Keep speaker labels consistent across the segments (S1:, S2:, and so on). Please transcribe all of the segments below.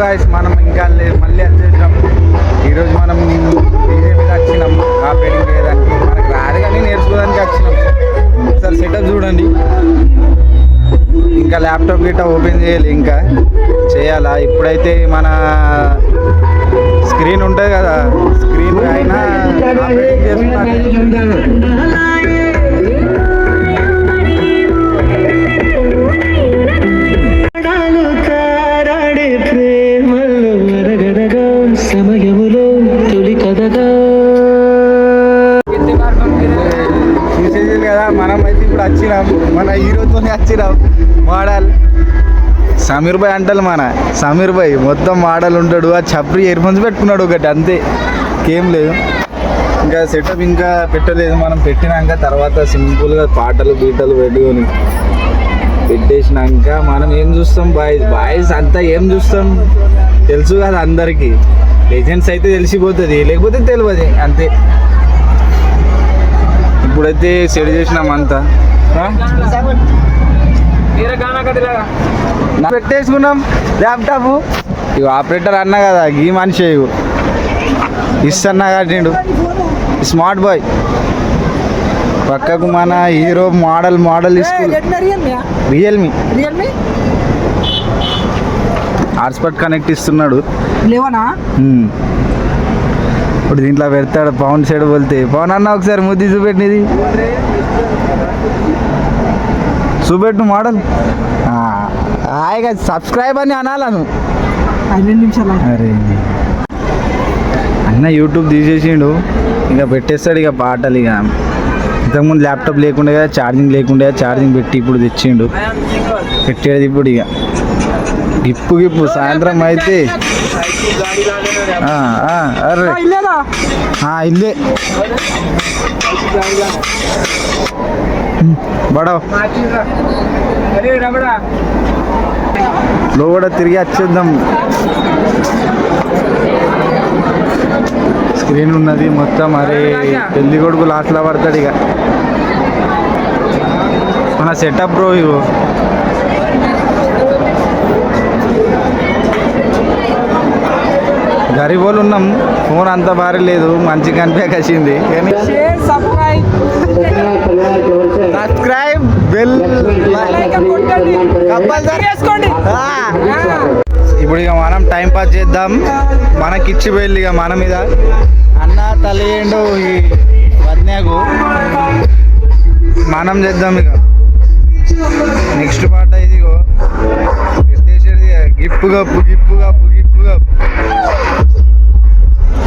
S1: Guys మనం ఇంకా మళ్ళీ వచ్చేసినాం. ఈరోజు మనం డీజే మీద వచ్చినాం ఆపరేటింగ్ చేయడానికి. మనకు రాదు కానీ నేర్చుకోవడానికి వచ్చినాం. ఒకసారి సెటప్ చూడండి. ఇంకా ల్యాప్టాప్ గిట్ట ఓపెన్ చేయాలి, ఇంకా చేయాలా. ఇప్పుడైతే మన స్క్రీన్ ఉంటుంది కదా, స్క్రీన్ అయినా ఆపరేటింగ్ చేస్తున్నారు. చూసేది కదా, మనం అయితే ఇప్పుడు వచ్చినాం, మన హీరోతోనే వచ్చినాం. మోడల్ సమీర్ భాయ్ అంటారు, మన సమీర్ భాయ్ మొత్తం మోడల్ ఉంటాడు. ఆ చప్రి ఇయర్ ఫోన్స్ పెట్టుకున్నాడు ఒకటి, అంతే, ఇంకేం లేదు. ఇంకా సెటప్ ఇంకా పెట్టలేదు. మనం పెట్టినాక తర్వాత సింపుల్గా పాటలు బీటలు పెట్టుకొని పెట్టేసినాక మనం ఏం చూస్తాం, బాయ్స్ అంతా ఏం చూస్తాం తెలుసు కదా అందరికీ. లెజెండ్స్ అయితే తెలిసిపోతుంది, లేకపోతే తెలియదు, అంతే. ఇప్పుడైతే సెట్ చేసినాం అంతా, పెట్టేసుకున్నాం ల్యాప్టాప్. ఇక ఆపరేటర్ అన్నా కదా, ఈ మనిషి ఇస్తన్నా కట్టిండు, స్మార్ట్ బాయ్. పక్కకు మన hero model school Realme hotspot connect ఇస్తున్నాడు. ఇప్పుడు దీంట్లో పెడతాడు. పవన్ సైడ్ వెళ్తే పవన్ అన్న ఒకసారి ముద్ది చూపెట్టినది చూపెట్టు మోడల్. హాయిగా సబ్స్క్రైబ్ అని అనాలను. అరే అన్న యూట్యూబ్ తీసేసిండు, ఇక పెట్టేస్తాడు ఇక పాటలు. ఇక ఇంతకుముందు ల్యాప్టాప్ లేకుండే కదా, ఛార్జింగ్ లేకుండే, ఛార్జింగ్ పెట్టి ఇప్పుడు తెచ్చిండు, పెట్టేది ఇప్పుడు. ఇక గిప్పు సాయంత్రం అయితే అరే ఇల్లే బడవ్ లో కూడా తిరిగి వచ్చేద్దాం. స్క్రీన్ ఉన్నది మొత్తం. అరే పెళ్లి కొడుకు లాస్ట్లో పడతాడు. ఇక మన సెటప్ బ్రో. ఇగో గరీబ్ వాళ్ళు ఉన్నాం, ఫోన్ అంత భారీ లేదు, మంచి కనిపించక వచ్చింది. కానీ సబ్స్క్రైబ్ బెల్ ఇప్పుడు ఇక మనం టైం పాస్ చేద్దాం. మనకిచ్చి వెళ్ళి ఇక మన మీద అన్న తల్లిండు ఈ వన్యాకు మనం చేద్దాం. ఇక నెక్స్ట్ పాట ఇదిగో పెట్టేసేది గిప్పు గప్పు.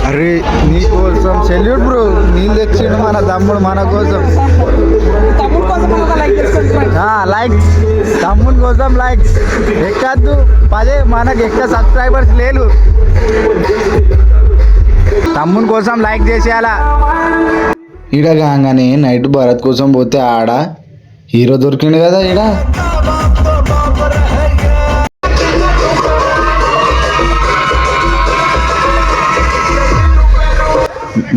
S1: అరే నీకోసం సెల్యూట్ బ్రో, నీళ్ళు తెచ్చిండు మన తమ్ముడు మన కోసం. లైక్స్ తమ్ముడి కోసం లైక్స్ ఎక్కద్దు, పదే మనకు ఎక్క సబ్స్క్రైబర్స్ లేదు. తమ్ముని కోసం లైక్ చేసేయాలా. ఈడ కాగానే నైట్ భరత్ కోసం పోతే ఆడ హీరో దొరికిండు కదా. ఈడ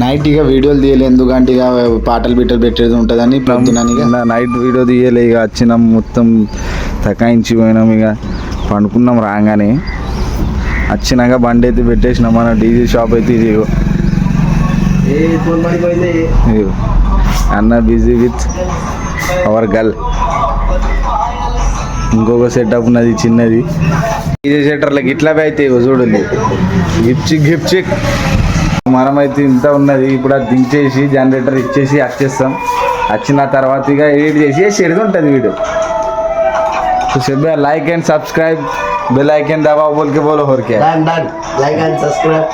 S1: నైట్ ఇక వీడియోలు తీయలే, ఎందుకంటే ఇక పాటలు బీటలు పెట్టేది ఉంటుందని. పొద్దున నైట్ వీడియో తీయలే. ఇక వచ్చినాం మొత్తం తకాయించిపోయినాం. ఇక పండుకున్నాం. రాగానే వచ్చినాక బండి అయితే పెట్టేసినాం. మన డీజే షాప్ అయితే ఇది. అన్న బిజీ విత్ అవర్ గర్ల్. ఇంకొక సెటప్ ఉన్నది చిన్నది డీజే సెటర్లకి ఇట్లా అయితే చూడండి, గిఫ్ట్ మనమైతే ఇంత ఉన్నది. ఇప్పుడు అది దించేసి జనరేటర్ ఇచ్చేసి వచ్చేస్తాం. వచ్చిన తర్వాత ఇక ఎడిట్ చేసి షేర్ ఉంటుంది వీడియో. तो सब like and subscribe bell icon दबाओ बोल के बोलो और क्या done like and subscribe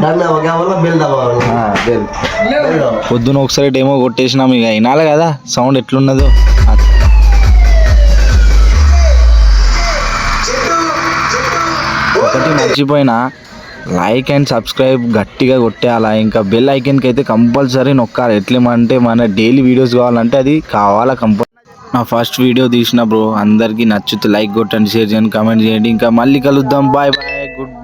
S1: done हो गया बोलो बेल दबाओ बेल పొద్దున ఒకసారి డెమో కొట్టేసినాం. ఇక వినాలి కదా సౌండ్ ఎట్లున్నదో. ఒకటి మర్చిపోయినా, లైక్ అండ్ సబ్స్క్రైబ్ గట్టిగా కొట్టేయాలా. ఇంకా బెల్ ఐకన్కి అయితే కంపల్సరీ నొక్కాలి. ఎట్లేమంటే మన డైలీ వీడియోస్ కావాలంటే అది కావాలా కంపల్సరీ. నా ఫస్ట్ వీడియో తీసిన బ్రో అందరికీ నచ్చుతూ లైక్ కొట్టండి, షేర్ చేయండి, కామెంట్ చేయండి. ఇంకా మళ్ళీ కలుద్దాం. Bye bye, good.